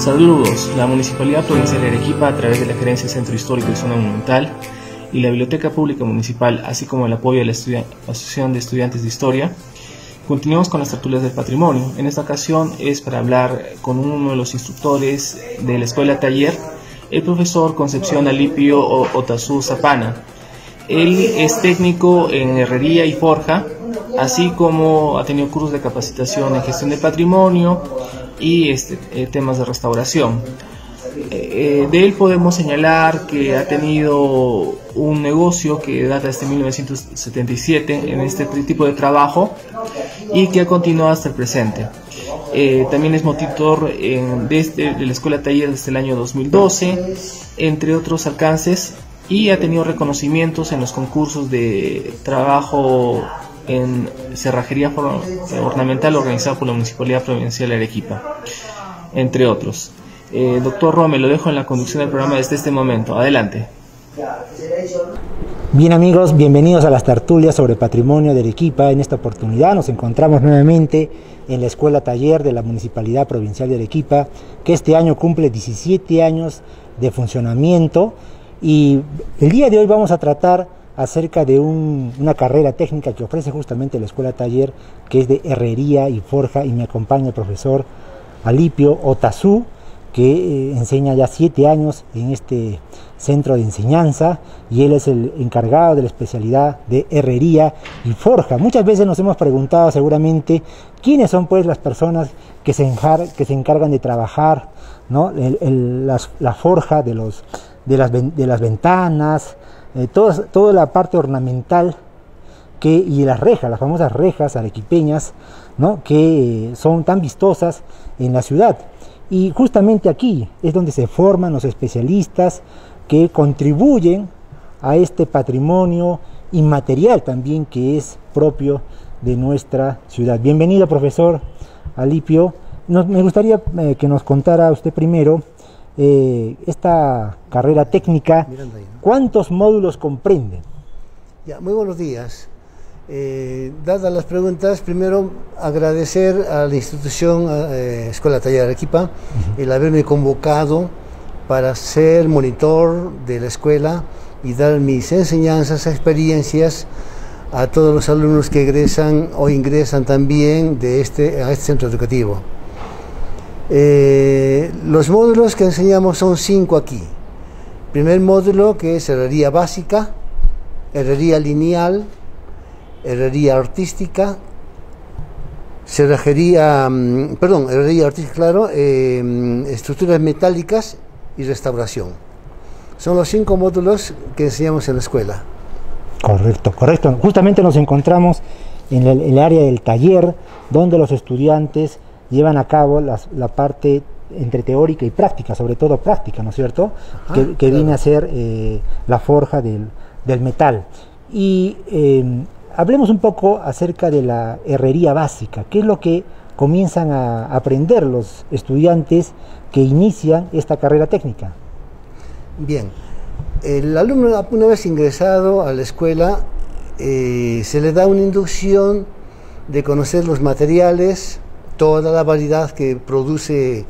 Saludos. La Municipalidad Provincial de Arequipa, a través de la Gerencia Centro Histórico y Zona Monumental y la Biblioteca Pública Municipal, así como el apoyo de la Asociación de Estudiantes de Historia, continuamos con las tertulias del patrimonio. En esta ocasión es para hablar con uno de los instructores de la Escuela Taller, el profesor Concepción Alipio Otazú Zapana. Él es técnico en herrería y forja, así como ha tenido cursos de capacitación en gestión de patrimonio y temas de restauración. De él podemos señalar que ha tenido un negocio que data desde 1977 en este tipo de trabajo y que ha continuado hasta el presente. También es monitor de la Escuela Taller desde el año 2012, entre otros alcances, y ha tenido reconocimientos en los concursos de trabajo en cerrajería ornamental organizado por la Municipalidad Provincial de Arequipa, entre otros. Doctor Rome, lo dejo en la conducción del programa desde este momento. Adelante. Bien, amigos, bienvenidos a las tertulias sobre patrimonio de Arequipa. En esta oportunidad nos encontramos nuevamente en la Escuela Taller de la Municipalidad Provincial de Arequipa, que este año cumple 17 años de funcionamiento, y el día de hoy vamos a tratar acerca de una carrera técnica que ofrece justamente la Escuela Taller, que es de herrería y forja, y me acompaña el profesor Alipio Otazú, que enseña ya 7 años en este centro de enseñanza, y él es el encargado de la especialidad de herrería y forja. Muchas veces nos hemos preguntado seguramente quiénes son pues las personas que se encargan de trabajar, ¿no? La forja de las ventanas, toda la parte ornamental y las rejas, las famosas rejas arequipeñas, ¿no? Que son tan vistosas en la ciudad. Y justamente aquí es donde se forman los especialistas que contribuyen a este patrimonio inmaterial también que es propio de nuestra ciudad. Bienvenido, profesor Alipio. Me gustaría que nos contara usted primero esta carrera técnica. ¿Cuántos módulos comprende? Ya, muy buenos días. Dadas las preguntas, primero agradecer a la institución Escuela Taller Arequipa el haberme convocado para ser monitor de la escuela y dar mis enseñanzas, experiencias a todos los alumnos que egresan o ingresan también a este centro educativo. Los módulos que enseñamos son 5 aquí. Primer módulo, que es herrería básica, herrería lineal, herrería artística, herrería artística, claro, estructuras metálicas y restauración. Son los 5 módulos que enseñamos en la escuela. Correcto. Justamente nos encontramos en el área del taller, donde los estudiantes llevan a cabo la parte entre teórica y práctica, sobre todo práctica, ¿no es cierto? Que claro, viene a ser la forja del metal. Y hablemos un poco acerca de la herrería básica. ¿Qué es lo que comienzan a aprender los estudiantes que inician esta carrera técnica? Bien, el alumno, una vez ingresado a la escuela, se le da una inducción de conocer los materiales, toda la variedad que produce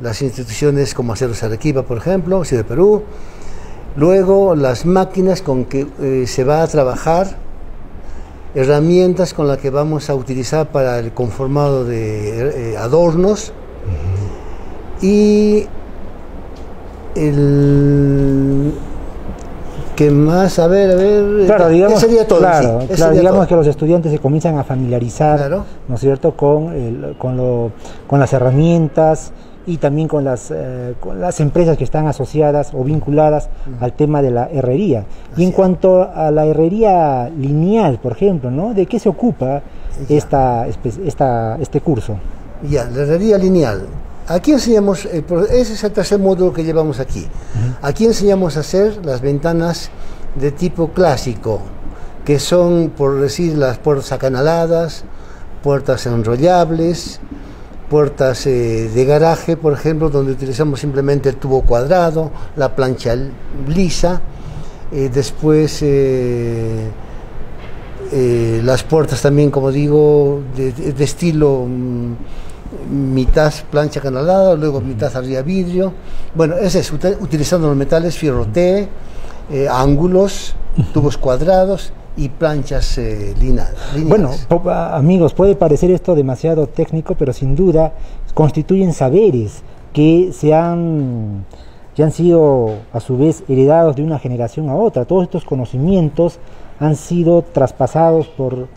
las instituciones como Aceros Arequipa, por ejemplo, Ciudad de Perú. Luego las máquinas con que se va a trabajar, herramientas con las que vamos a utilizar para el conformado de adornos, y ¿qué más? A ver, claro, digamos, sería todo. Claro, sí, digamos todo. que los estudiantes se comienzan a familiarizar, claro, ¿no es cierto?, con las herramientas y también con las empresas que están asociadas o vinculadas al tema de la herrería. Y en cuanto a la herrería lineal, por ejemplo, ¿no?, ¿de qué se ocupa este curso? Ya, la herrería lineal. Aquí enseñamos, ese es el tercer módulo que llevamos aquí. Aquí enseñamos a hacer las ventanas de tipo clásico, que son, por decir, las puertas acanaladas, puertas enrollables, puertas de garaje, por ejemplo, donde utilizamos simplemente el tubo cuadrado, la plancha lisa, después las puertas también, como digo, de estilo mitad plancha canalada, luego mitad arriba vidrio. Bueno, ese es utilizando los metales fierro T, ángulos, tubos cuadrados y planchas lineales. Bueno, amigos, puede parecer esto demasiado técnico, pero sin duda constituyen saberes que han sido a su vez heredados de una generación a otra. Todos estos conocimientos han sido traspasados por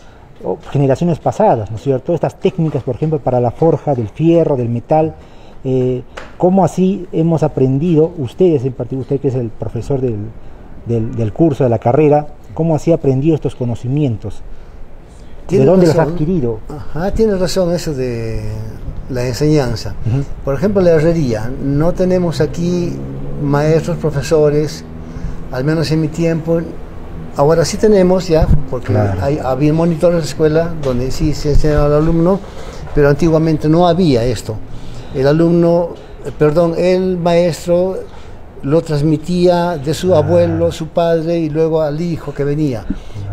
generaciones pasadas, ¿no es cierto? Estas técnicas, por ejemplo, para la forja del fierro, del metal, ¿cómo así hemos aprendido, ustedes en particular, usted que es el profesor del curso, de la carrera, cómo así ha aprendido estos conocimientos? ¿De dónde los ha adquirido? Ajá, tiene razón eso de la enseñanza. Por ejemplo, la herrería. No tenemos aquí maestros, profesores, al menos en mi tiempo. Ahora sí tenemos ya, porque había monitores en la escuela donde sí se enseñaba al alumno, pero antiguamente no había esto. El maestro lo transmitía de su abuelo, su padre y luego al hijo que venía.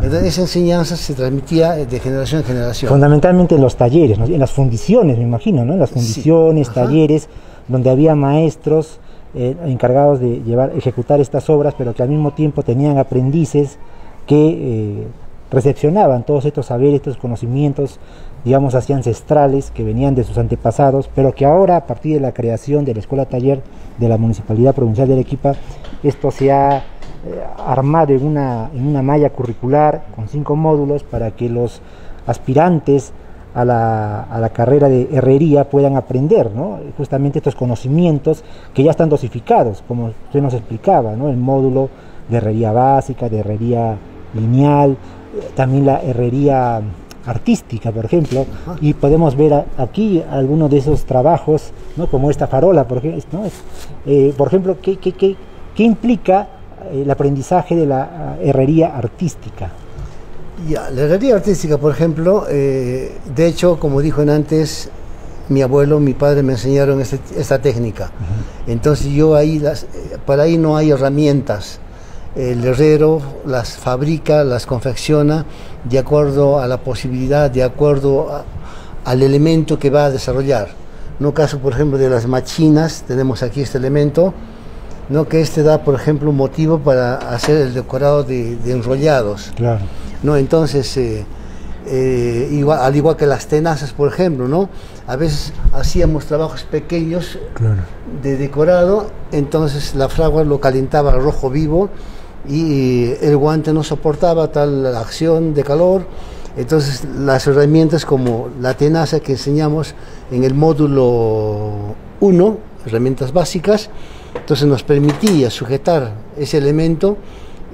Entonces esa enseñanza se transmitía de generación en generación. Fundamentalmente en los talleres, ¿no? En las fundiciones, me imagino, ¿no? En las fundiciones, sí. Talleres, donde había maestros encargados de ejecutar estas obras, pero que al mismo tiempo tenían aprendices que recepcionaban todos estos saberes, estos conocimientos, digamos así, ancestrales, que venían de sus antepasados, pero que ahora, a partir de la creación de la Escuela Taller de la Municipalidad Provincial de Arequipa, esto se ha armado en una malla curricular con 5 módulos para que los aspirantes a la carrera de herrería puedan aprender, ¿no? Justamente estos conocimientos que ya están dosificados, como usted nos explicaba, ¿no? El módulo de herrería básica, de herrería lineal, también la herrería artística, por ejemplo, y podemos ver aquí algunos de esos trabajos, ¿no? Como esta farola, por ejemplo, ¿no? Por ejemplo, ¿qué implica el aprendizaje de la herrería artística? Ya, la herrería artística, por ejemplo, de hecho, como dijo antes, mi abuelo, mi padre me enseñaron esta técnica. Entonces yo para ahí no hay herramientas. El herrero las fabrica, las confecciona de acuerdo a la posibilidad, de acuerdo al elemento que va a desarrollar. No caso, por ejemplo, de las machinas, tenemos aquí este elemento, ¿no? Que da, por ejemplo, un motivo para hacer el decorado de enrollados. Claro. ¿No? Entonces, al igual que las tenazas, por ejemplo, ¿no? A veces hacíamos trabajos pequeños de decorado, entonces la fragua lo calentaba al rojo vivo y el guante no soportaba tal acción de calor. Entonces las herramientas como la tenaza que enseñamos en el módulo 1, herramientas básicas, entonces nos permitía sujetar ese elemento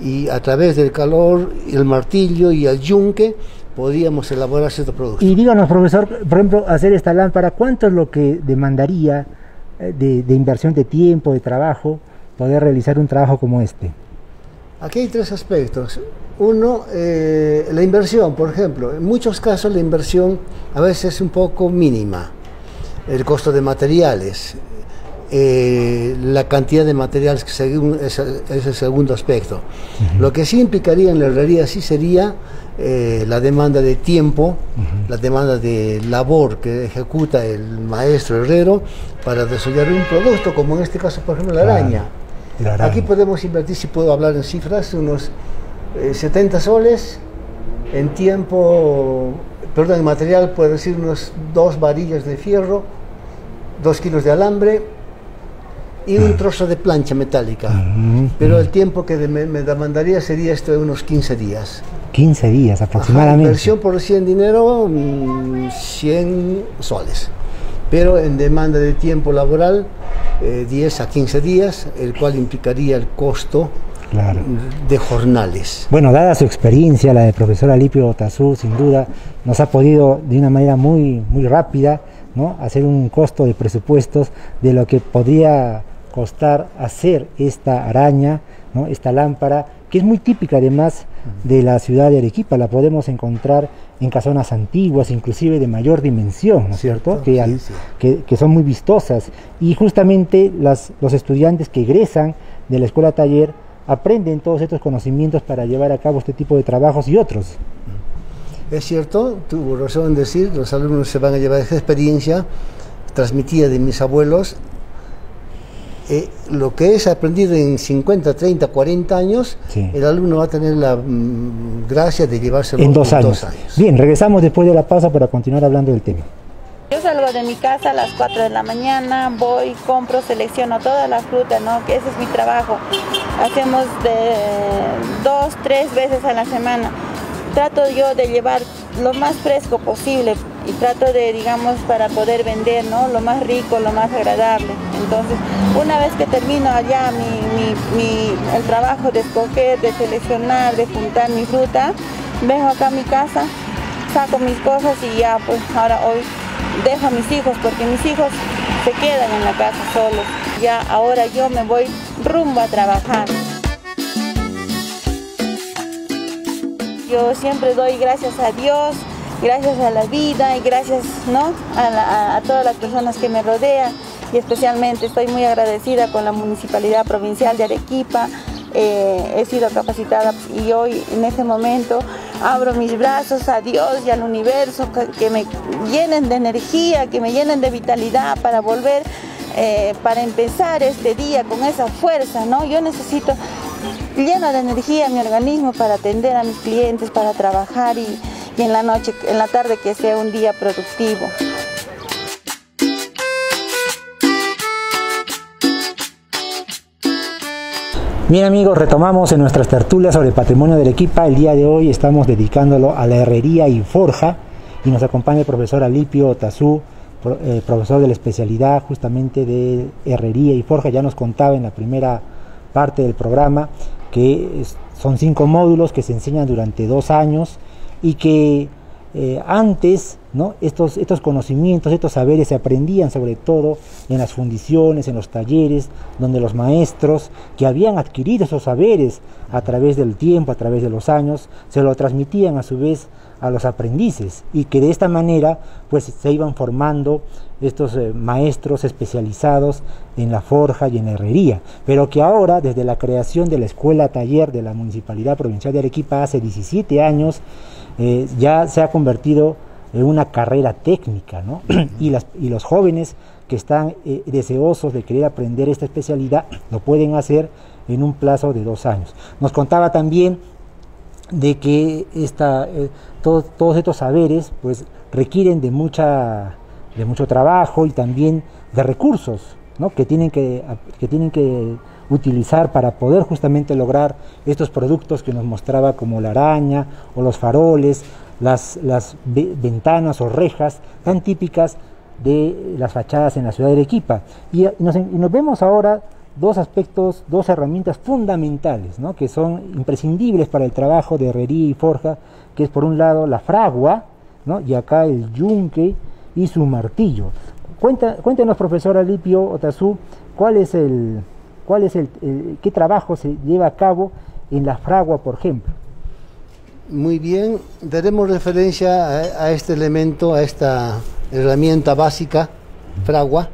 y a través del calor, el martillo y el yunque podíamos elaborar cierto producto. Y díganos, profesor, por ejemplo, hacer esta lámpara, ¿cuánto es lo que demandaría de inversión de tiempo, de trabajo, poder realizar un trabajo como este? Aquí hay 3 aspectos. Uno, la inversión, por ejemplo. En muchos casos la inversión a veces es un poco mínima. El costo de materiales, la cantidad de materiales, que según es el segundo aspecto. Lo que sí implicaría en la herrería sí sería la demanda de tiempo, la demanda de labor que ejecuta el maestro herrero para desarrollar un producto, como en este caso, por ejemplo, la araña. Aquí podemos invertir, si puedo hablar en cifras, unos 70 soles en tiempo, perdón, en material, puedo decir unos 2 varillas de fierro, 2 kilos de alambre y un trozo de plancha metálica. Pero el tiempo que me demandaría sería esto de unos 15 días. 15 días aproximadamente. Inversión por 100 dinero, 100 soles. Pero en demanda de tiempo laboral, 10 a 15 días, el cual implicaría el costo de jornales. Bueno, dada su experiencia, la del profesor Alipio Otazú, sin duda, nos ha podido de una manera muy rápida, ¿no?, hacer un costo de presupuestos de lo que podría costar hacer esta araña, ¿no?, esta lámpara, que es muy típica además de la ciudad de Arequipa. La podemos encontrar en casonas antiguas, inclusive de mayor dimensión, ¿no es cierto? Que son muy vistosas, y justamente los estudiantes que egresan de la escuela taller aprenden todos estos conocimientos para llevar a cabo este tipo de trabajos y otros. Es cierto, tuvo razón en decir, los alumnos se van a llevar esa experiencia transmitida de mis abuelos, lo que es aprendido en 50, 30, 40 años, sí, el alumno va a tener la gracia de llevárselo en 2 años. Bien, regresamos después de la pausa para continuar hablando del tema. Yo salgo de mi casa a las 4 de la mañana, voy, compro, selecciono toda la fruta, ¿no? Que ese es mi trabajo. Hacemos de 2, 3 veces a la semana. Trato yo de llevar lo más fresco posible y trato de, digamos, para poder vender, ¿no? Lo más rico, lo más agradable. Entonces, una vez que termino allá el trabajo de escoger, de seleccionar, de juntar mi fruta, vengo acá a mi casa, saco mis cosas y ya, pues ahora hoy dejo a mis hijos, porque mis hijos se quedan en la casa solos. Ya ahora yo me voy rumbo a trabajar. Yo siempre doy gracias a Dios, gracias a la vida y gracias, ¿no?, a todas las personas que me rodean, y especialmente estoy muy agradecida con la Municipalidad Provincial de Arequipa. He sido capacitada y hoy en este momento abro mis brazos a Dios y al universo que me llenen de energía, que me llenen de vitalidad para volver, para empezar este día con esa fuerza, ¿no? Yo necesito lleno de energía mi organismo para atender a mis clientes, para trabajar y en la noche, en la tarde, que sea un día productivo. Bien amigos, retomamos en nuestras tertulias sobre patrimonio de Arequipa. El día de hoy estamos dedicándolo a la herrería y forja y nos acompaña el profesor Alipio Otazú, profesor de la especialidad justamente de herrería y forja. Ya nos contaba en la primera parte del programa que son 5 módulos que se enseñan durante 2 años y que antes, ¿no?, estos conocimientos, estos saberes se aprendían sobre todo en las fundiciones, en los talleres, donde los maestros que habían adquirido esos saberes a través del tiempo, a través de los años, se lo transmitían a su vez a los aprendices, y que de esta manera pues se iban formando estos maestros especializados en la forja y en la herrería, pero que ahora, desde la creación de la escuela taller de la Municipalidad Provincial de Arequipa hace 17 años, ya se ha convertido en una carrera técnica, ¿no? y los jóvenes que están deseosos de querer aprender esta especialidad lo pueden hacer en un plazo de 2 años. Nos contaba también de que todos estos saberes pues requieren de mucho trabajo y también de recursos, ¿no?, que tienen que utilizar para poder justamente lograr estos productos que nos mostraba, como la araña o los faroles, las ventanas o rejas tan típicas de las fachadas en la ciudad de Arequipa. Y nos vemos ahora 2 aspectos, 2 herramientas fundamentales, ¿no?, que son imprescindibles para el trabajo de herrería y forja, que es por un lado la fragua, ¿no?, y acá el yunque y su martillo. Cuéntenos, profesor Alipio Otazú, qué trabajo se lleva a cabo en la fragua, por ejemplo. Muy bien, daremos referencia a este elemento, a esta herramienta básica, fragua,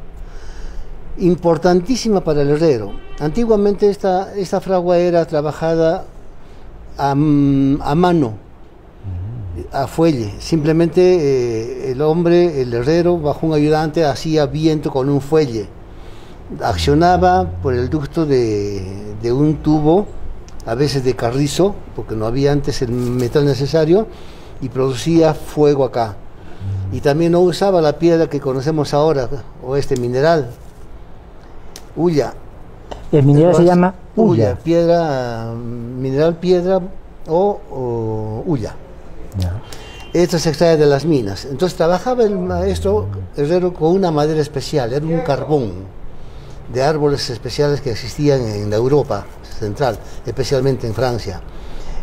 importantísima para el herrero. Antiguamente esta fragua era trabajada a mano, a fuelle. Simplemente el hombre, el herrero, bajo un ayudante, hacía viento con un fuelle. Accionaba por el ducto de un tubo, a veces de carrizo, porque no había antes el metal necesario, y producía fuego acá. Y también no usaba la piedra que conocemos ahora, o este mineral, hulla. El mineral se llama hulla. Mineral piedra o hulla. Ya. Esto se extrae de las minas. Entonces trabajaba el maestro herrero con una madera especial, era un carbón de árboles especiales que existían en la Europa central, especialmente en Francia.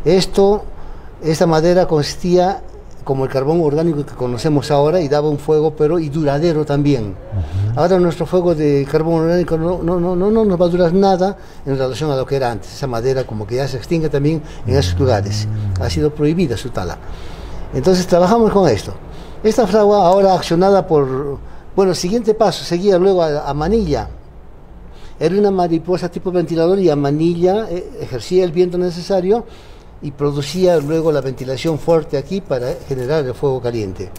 Esta madera consistía como el carbón orgánico que conocemos ahora y daba un fuego, pero y duradero también. Ahora nuestro fuego de carbón orgánico no nos va a durar nada en relación a lo que era antes. Esa madera como que ya se extingue también en esos lugares. Ha sido prohibida su tala. Entonces trabajamos con esto. Esta fragua ahora accionada por... Bueno, el siguiente paso seguía luego a manilla. Era una mariposa tipo ventilador y a manilla ejercía el viento necesario y producía luego la ventilación fuerte aquí para generar el fuego caliente.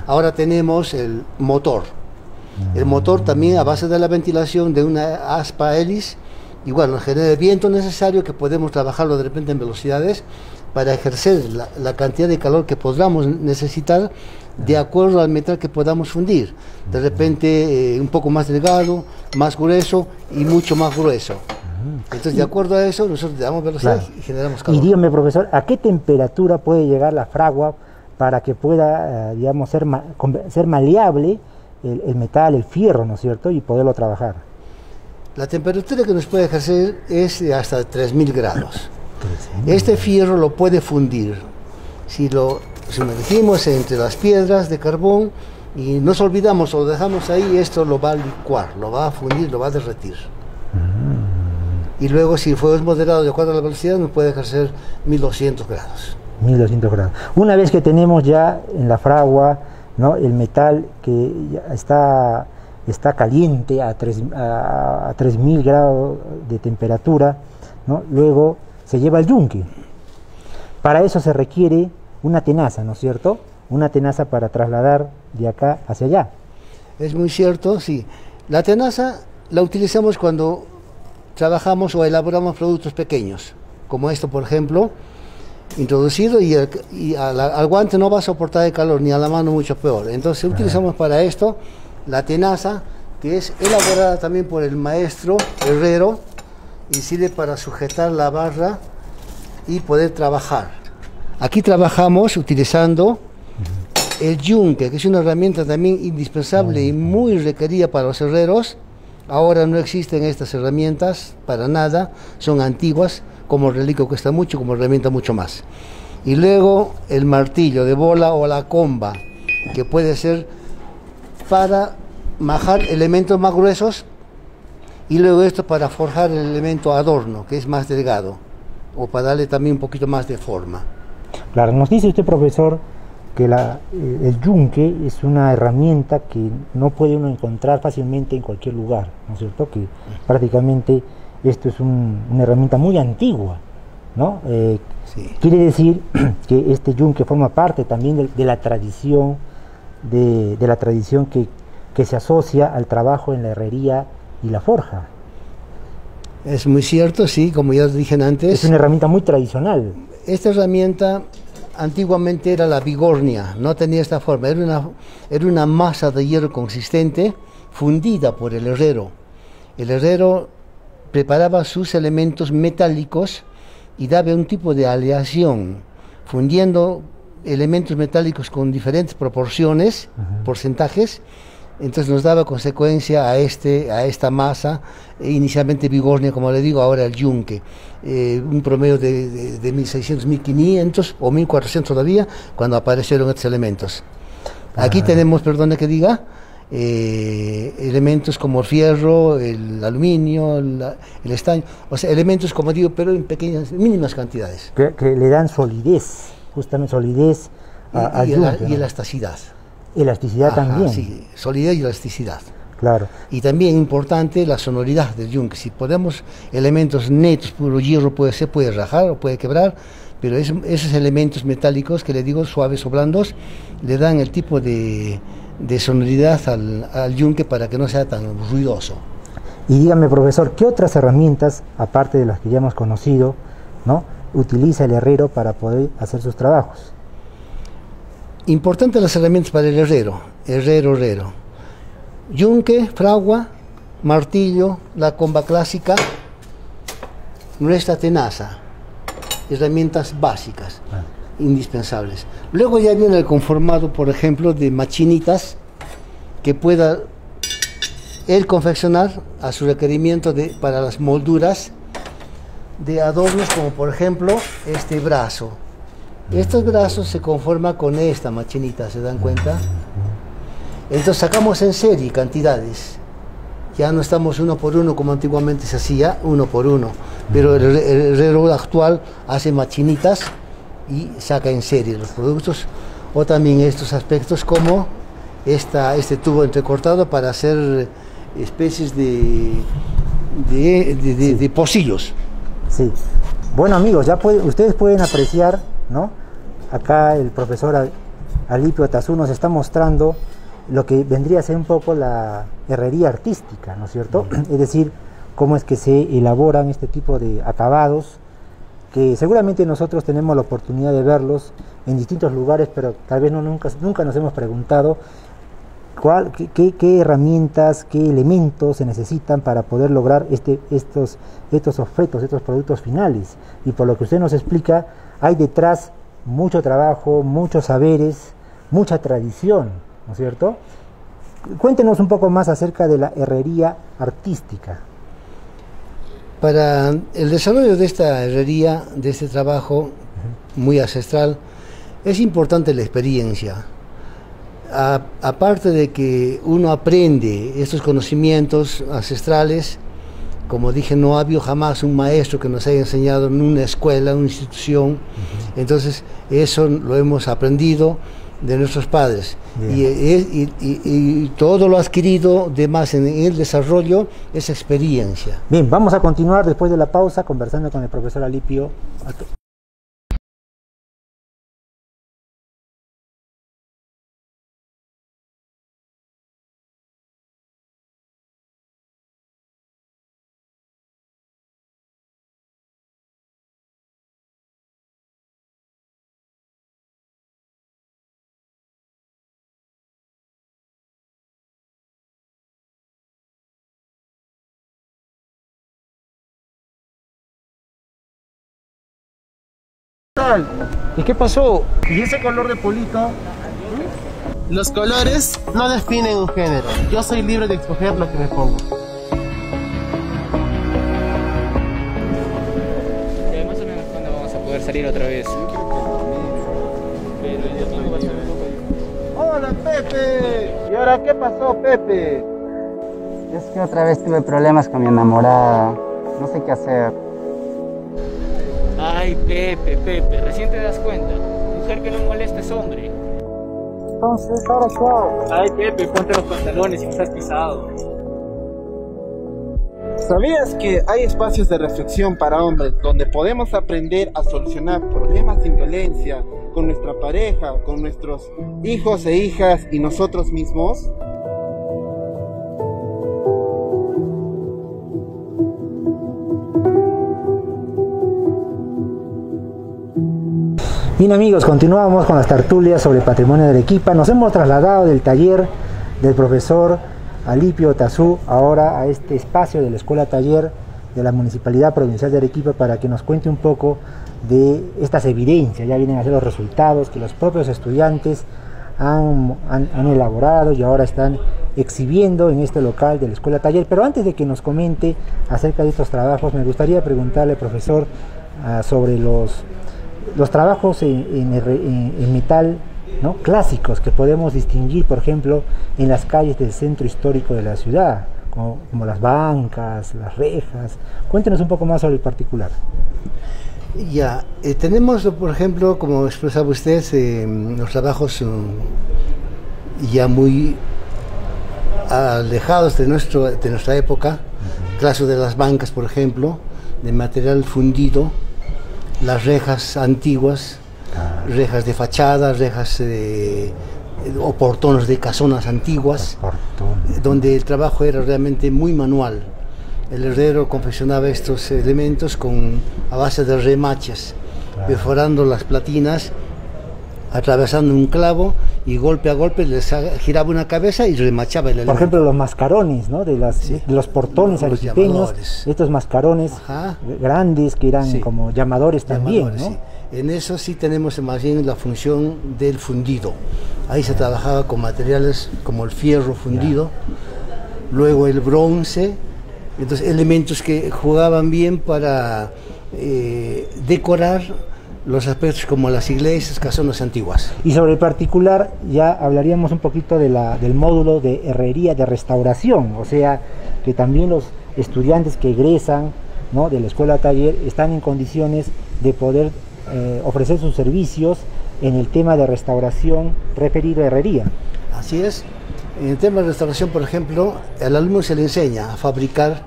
Ahora tenemos el motor. El motor también, a base de la ventilación de una aspa hélice, igual nos genera el viento necesario que podemos trabajarlo de repente en velocidades para ejercer la cantidad de calor que podamos necesitar de acuerdo al metal que podamos fundir. De repente un poco más delgado, más grueso y mucho más grueso. Entonces, de acuerdo a eso, nosotros le damos velocidad y generamos calor. Y dígame, profesor, ¿a qué temperatura puede llegar la fragua para que pueda, digamos, ser maleable el metal, el fierro, ¿no es cierto?, y poderlo trabajar? La temperatura que nos puede ejercer es de hasta 3000 grados. Este fierro lo puede fundir. Si lo sumergimos entre las piedras de carbón y nos olvidamos o lo dejamos ahí, esto lo va a licuar, lo va a fundir, lo va a derretir. Y luego, si el fuego es moderado de acuerdo a la velocidad, nos puede ejercer 1200 grados. 1200 grados. Una vez que tenemos ya en la fragua, ¿no?, el metal que ya está caliente a 3000 grados de temperatura, ¿no?, luego se lleva al yunque. Para eso se requiere una tenaza, ¿no es cierto? Una tenaza para trasladar de acá hacia allá. Es muy cierto, sí. La tenaza la utilizamos cuando trabajamos o elaboramos productos pequeños, como esto, por ejemplo, introducido, y al guante no va a soportar el calor, ni a la mano mucho peor. Entonces utilizamos para esto la tenaza, que es elaborada también por el maestro herrero y sirve para sujetar la barra y poder trabajar. Aquí trabajamos utilizando el yunque, que es una herramienta también indispensable y muy requerida para los herreros. Ahora no existen estas herramientas para nada, son antiguas, como reliquio cuesta mucho, como herramienta mucho más. Y luego el martillo de bola o la comba, que puede ser para majar elementos más gruesos, y luego esto para forjar el elemento adorno, que es más delgado, o para darle también un poquito más de forma. Claro, nos dice usted, profesor, que el yunque es una herramienta que no puede uno encontrar fácilmente en cualquier lugar, ¿no es cierto? Que prácticamente esto es una herramienta muy antigua, ¿no? Sí. Quiere decir que este yunque forma parte también de la tradición, de la tradición que se asocia al trabajo en la herrería y la forja. Es muy cierto, sí, como ya dije antes. Es una herramienta muy tradicional. Esta herramienta antiguamente era la bigornia, no tenía esta forma, era una masa de hierro consistente fundida por el herrero. El herrero preparaba sus elementos metálicos y daba un tipo de aleación, fundiendo elementos metálicos con diferentes proporciones, porcentajes. Entonces nos daba consecuencia a esta masa, inicialmente bigornia, como le digo, ahora el yunque, un promedio de 1600, 1500 o 1400 todavía, cuando aparecieron estos elementos. Aquí tenemos, perdone que diga, elementos como el fierro, el aluminio, el estaño, o sea, elementos, como digo, pero en pequeñas, mínimas cantidades. Que le dan solidez, justamente solidez al yunque, y elasticidad. Elasticidad también. Sí, solidez y elasticidad. Claro. Y también importante la sonoridad del yunque. Si ponemos elementos netos, puro hierro se puede rajar o puede quebrar, pero esos elementos metálicos que le digo, suaves o blandos, le dan el tipo de sonoridad al yunque para que no sea tan ruidoso. Y dígame, profesor, ¿qué otras herramientas, aparte de las que ya hemos conocido, ¿no?, utiliza el herrero para poder hacer sus trabajos? Importantes las herramientas para el herrero. Yunque, fragua, martillo, la comba clásica, nuestra tenaza, herramientas básicas, indispensables. Luego ya viene el conformado, por ejemplo, de machinitas que pueda él confeccionar a su requerimiento para las molduras de adornos, como por ejemplo este brazo. Estos brazos se conforman con esta machinita, ¿se dan cuenta? Entonces sacamos en serie cantidades. Ya no estamos uno por uno como antiguamente se hacía, uno por uno. Pero el herrero actual hace machinitas y saca en serie los productos. O también estos aspectos como este tubo entrecortado para hacer especies de pocillos. Sí. Bueno, amigos, ustedes pueden apreciar, ¿no? Acá el profesor Alipio Atazú nos está mostrando lo que vendría a ser un poco la herrería artística, ¿no es cierto? Es decir, cómo es que se elaboran este tipo de acabados, que seguramente nosotros tenemos la oportunidad de verlos en distintos lugares, pero tal vez nunca nos hemos preguntado qué herramientas, qué elementos se necesitan para poder lograr estos objetos, estos productos finales. Y por lo que usted nos explica, hay detrás mucho trabajo, muchos saberes, mucha tradición, ¿no es cierto? Cuéntenos un poco más acerca de la herrería artística. Para el desarrollo de esta herrería, de este trabajo muy ancestral, es importante la experiencia. Aparte de que uno aprende estos conocimientos ancestrales, como dije, no ha habido jamás un maestro que nos haya enseñado en una escuela, en una institución. Entonces eso lo hemos aprendido de nuestros padres, y todo lo adquirido de más en el desarrollo es experiencia. Bien, vamos a continuar después de la pausa conversando con el profesor Alipio. ¿Y qué pasó? ¿Y ese color de polito? Los colores no definen un género. Yo soy libre de escoger lo que me pongo. Más o menos cuando vamos a poder salir otra vez. ¡Hola, Pepe! ¿Y ahora qué pasó, Pepe? Es que otra vez tuve problemas con mi enamorada. No sé qué hacer. Ay, Pepe, recién te das cuenta. Mujer que no molesta es hombre. Entonces, ¿ahora qué hago? Ay, Pepe, ponte los pantalones y estás pisado. ¿Sabías que hay espacios de reflexión para hombres donde podemos aprender a solucionar problemas sin violencia con nuestra pareja, con nuestros hijos e hijas y nosotros mismos? Bien amigos, continuamos con las tertulias sobre patrimonio de Arequipa. Nos hemos trasladado del taller del profesor Alipio Tazú ahora a este espacio de la Escuela Taller de la Municipalidad Provincial de Arequipa para que nos cuente un poco de estas evidencias. Ya vienen a ser los resultados que los propios estudiantes han elaborado y ahora están exhibiendo en este local de la Escuela Taller. Pero antes de que nos comente acerca de estos trabajos, me gustaría preguntarle, profesor, sobre los trabajos en metal, ¿no?, clásicos que podemos distinguir, por ejemplo, en las calles del centro histórico de la ciudad, como las bancas, las rejas. Cuéntenos un poco más sobre el particular. Ya, tenemos, por ejemplo, como expresaba usted, los trabajos ya muy alejados de nuestra época, caso de las bancas, por ejemplo, de material fundido, las rejas antiguas, rejas de fachada, rejas o portones de casonas antiguas, donde el trabajo era realmente muy manual. El herrero confeccionaba estos elementos a base de remachas, perforando las platinas, atravesando un clavo y golpe a golpe les giraba una cabeza y remachaba el elemento. Por ejemplo, los mascarones, ¿no?, de los portones arequipeños, estos mascarones grandes que eran como llamadores también, ¿no? Sí. En eso sí tenemos más bien la función del fundido. Ahí se trabajaba con materiales como el fierro fundido, luego el bronce, entonces elementos que jugaban bien para decorar los aspectos como las iglesias, casonas antiguas. Y sobre el particular ya hablaríamos un poquito del módulo de herrería de restauración, o sea que también los estudiantes que egresan, ¿no?, de la Escuela Taller están en condiciones de poder ofrecer sus servicios en el tema de restauración referido a herrería. Así es. En el tema de restauración, por ejemplo, al alumno se le enseña a fabricar,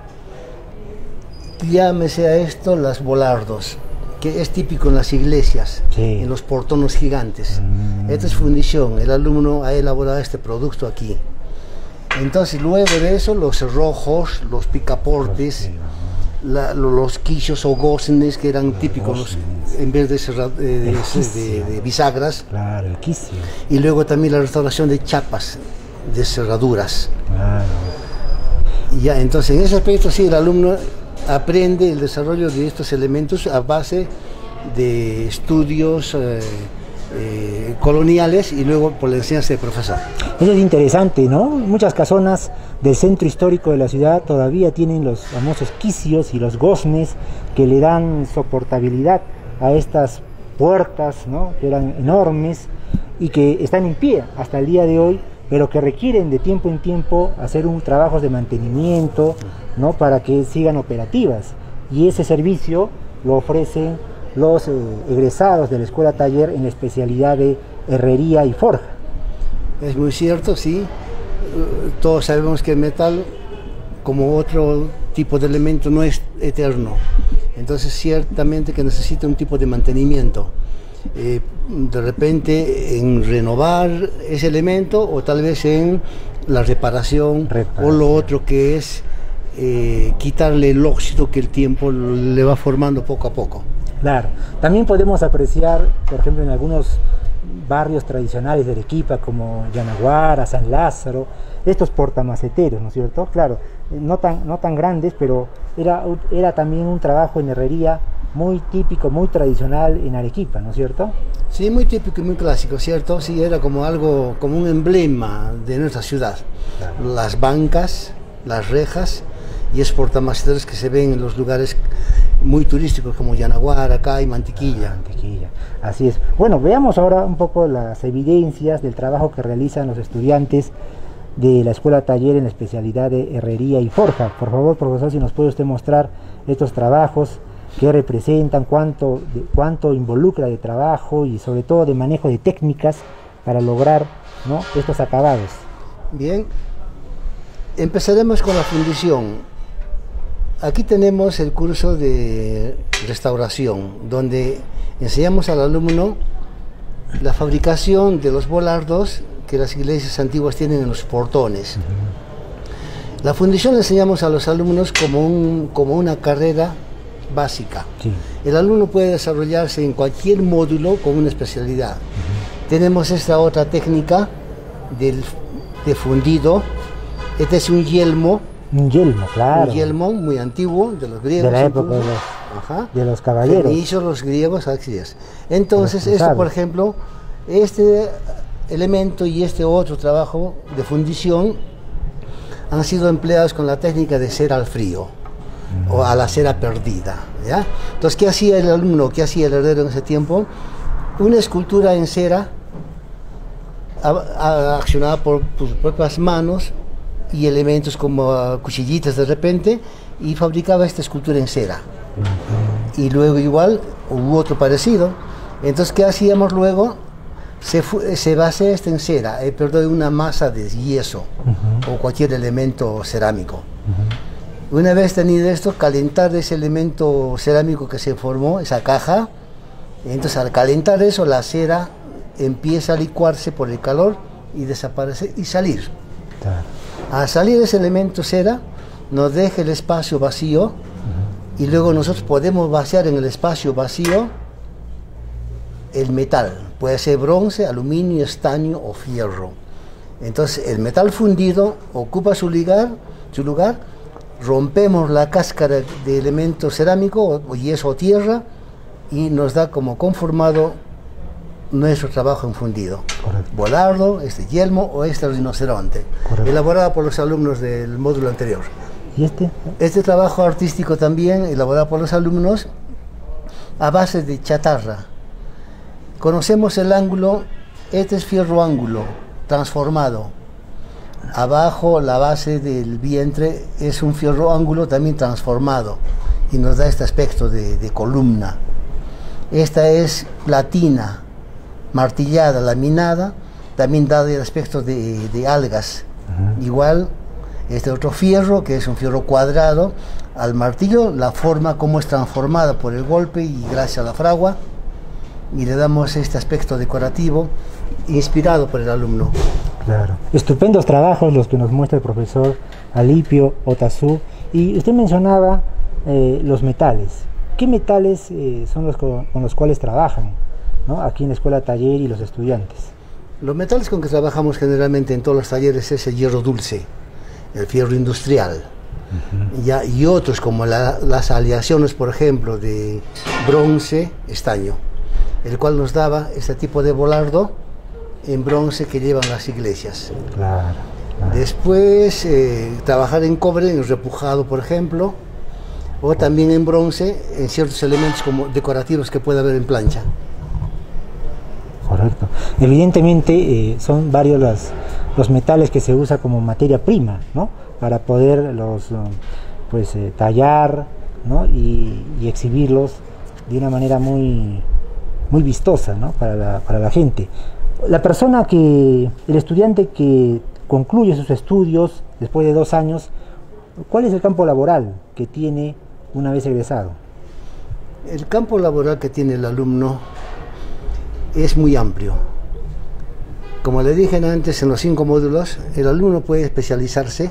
llámese a esto las volardos, que es típico en las iglesias, sí, en los portones gigantes. Esta es fundición, el alumno ha elaborado este producto aquí. Entonces luego de eso los cerrojos, los picaportes, los quichos o goznes que eran típicos en vez de bisagras. Claro, el quicio. Y luego también la restauración de chapas, de cerraduras. Claro. Y ya, entonces en ese aspecto sí, el alumno aprende el desarrollo de estos elementos a base de estudios coloniales y luego por la enseñanza del profesor. Eso es interesante, ¿no? Muchas casonas del centro histórico de la ciudad todavía tienen los famosos quicios y los goznes que le dan soportabilidad a estas puertas, ¿no? Que eran enormes y que están en pie hasta el día de hoy, pero que requieren de tiempo en tiempo hacer un trabajo de mantenimiento, ¿no? Para que sigan operativas. Y ese servicio lo ofrecen los egresados de la escuela taller en la especialidad de herrería y forja. Es muy cierto, sí. Todos sabemos que el metal, como otro tipo de elemento, no es eterno. Entonces ciertamente que necesita un tipo de mantenimiento. De repente en renovar ese elemento o tal vez en la reparación. O lo otro que es quitarle el óxido que el tiempo le va formando poco a poco. Claro, también podemos apreciar, por ejemplo, en algunos barrios tradicionales de Arequipa como Yanaguara, San Lázaro, estos portamaceteros, ¿no es cierto? Claro, no tan grandes, pero era también un trabajo en herrería muy típico, muy tradicional en Arequipa, ¿no es cierto? Sí, muy típico y muy clásico, ¿cierto? Sí, era como algo, como un emblema de nuestra ciudad. Claro. Las bancas, las rejas y esos portamaceteros que se ven en los lugares muy turísticos como Yanaguara, acá y Mantequilla. Mantequilla, así es. Bueno, veamos ahora un poco las evidencias del trabajo que realizan los estudiantes de la escuela taller en la especialidad de herrería y forja. Por favor, profesor, si nos puede usted mostrar estos trabajos, qué representan, cuánto involucra de trabajo y sobre todo de manejo de técnicas para lograr, ¿no?, estos acabados. Bien, empezaremos con la fundición. Aquí tenemos el curso de restauración, donde enseñamos al alumno la fabricación de los volardos que las iglesias antiguas tienen en los portones. La fundición le enseñamos a los alumnos como una carrera básica. Sí. El alumno puede desarrollarse en cualquier módulo con una especialidad. Tenemos esta otra técnica de fundido. Este es un yelmo. Un yelmo, claro. Un yelmo muy antiguo, de los griegos. De la época de los caballeros. Que hizo los griegos, así es. Entonces, esto, por ejemplo, este elemento y este otro trabajo de fundición han sido empleados con la técnica de cera al frío o a la cera perdida, ¿ya? Entonces, ¿qué hacía el alumno? ¿Qué hacía el heredero en ese tiempo? Una escultura en cera accionada por sus propias manos y elementos como cuchillitas de repente, y fabricaba esta escultura en cera. Y luego igual hubo otro parecido. Entonces, ¿qué hacíamos luego? Se basa esto en cera, perdón, una masa de yeso o cualquier elemento cerámico. Una vez tenido esto, calentar ese elemento cerámico que se formó, esa caja, entonces al calentar eso, la cera empieza a licuarse por el calor y desaparece y salir. Claro. Al salir ese elemento cera, nos deja el espacio vacío y luego nosotros podemos vaciar en el espacio vacío el metal. Puede ser bronce, aluminio, estaño o fierro. Entonces el metal fundido ocupa su lugar, rompemos la cáscara de elemento cerámico o yeso o tierra y nos da como conformado nuestro trabajo en fundido. Correcto. Volardo, este yelmo o este rinoceronte. Correcto. Elaborado por los alumnos del módulo anterior. ¿Y este? Este trabajo artístico también elaborado por los alumnos a base de chatarra. Conocemos el ángulo, este es fierro ángulo transformado. Abajo la base del vientre es un fierro ángulo también transformado y nos da este aspecto de columna. Esta es platina martillada, laminada, también da el aspecto de algas. Igual Este otro fierro, que es un fierro cuadrado, al martillo, la forma como es transformada por el golpe y gracias a la fragua, y le damos este aspecto decorativo inspirado por el alumno. Claro. Estupendos trabajos los que nos muestra el profesor Alipio Otazú. Y usted mencionaba los metales. ¿Qué metales son los con los cuales trabajan, ¿no?, aquí en la escuela taller y los estudiantes? Los metales con que trabajamos generalmente en todos los talleres es el hierro dulce, el fierro industrial, ya, y otros como las aleaciones, por ejemplo, de bronce, estaño, el cual nos daba este tipo de volardo en bronce que llevan las iglesias. Claro, claro. Después trabajar en cobre, en repujado, por ejemplo, o también en bronce, en ciertos elementos como decorativos que puede haber en plancha. Correcto. Evidentemente son varios los metales que se usa como materia prima, ¿no?, para poder los tallar, ¿no?, y exhibirlos de una manera muy vistosa, ¿no?, para la gente. El estudiante que concluye sus estudios después de 2 años, ¿cuál es el campo laboral que tiene una vez egresado? El campo laboral que tiene el alumno es muy amplio. Como le dije antes, en los 5 módulos, el alumno puede especializarse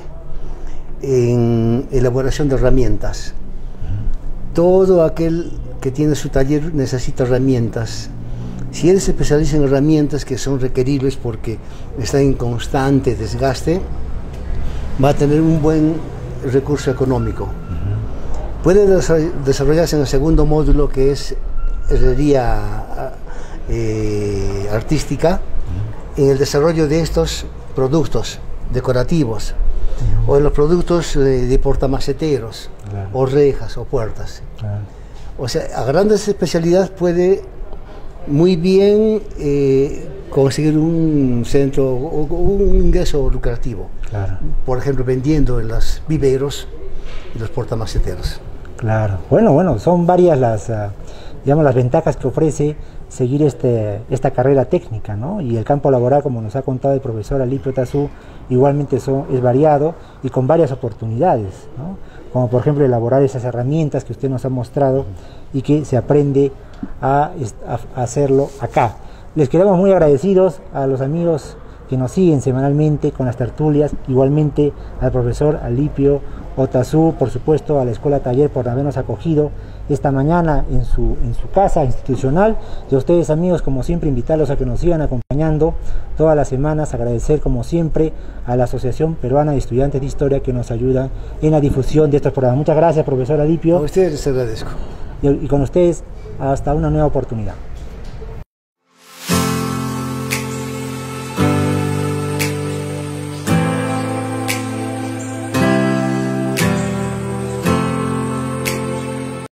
en elaboración de herramientas. Todo aquel que tiene su taller necesita herramientas. Si él se especializa en herramientas que son requeribles porque está en constante desgaste, va a tener un buen recurso económico. Puede desarrollarse en el segundo módulo, que es herrería artística, en el desarrollo de estos productos decorativos, o en los productos de portamaceteros, claro, o rejas o puertas. Claro. O sea, a grandes especialidades puede muy bien conseguir un centro o un ingreso lucrativo. Claro. Por ejemplo, vendiendo en los viveros y los portamaceteros. Claro. Bueno, son varias las ventajas que ofrece seguir esta carrera técnica, ¿no? Y el campo laboral, como nos ha contado el profesor Alipio Otazú, igualmente es variado y con varias oportunidades, ¿no?, como por ejemplo elaborar esas herramientas que usted nos ha mostrado y que se aprende a hacerlo acá. Les quedamos muy agradecidos a los amigos que nos siguen semanalmente con las tertulias, igualmente al profesor Alipio Otazú, por supuesto a la Escuela Taller por habernos acogido esta mañana en su casa institucional, y a ustedes, amigos, como siempre, invitarlos a que nos sigan acompañando todas las semanas. Agradecer como siempre a la Asociación Peruana de Estudiantes de Historia que nos ayuda en la difusión de estos programas. Muchas gracias, profesor Alipio. A ustedes les agradezco. Y con ustedes hasta una nueva oportunidad.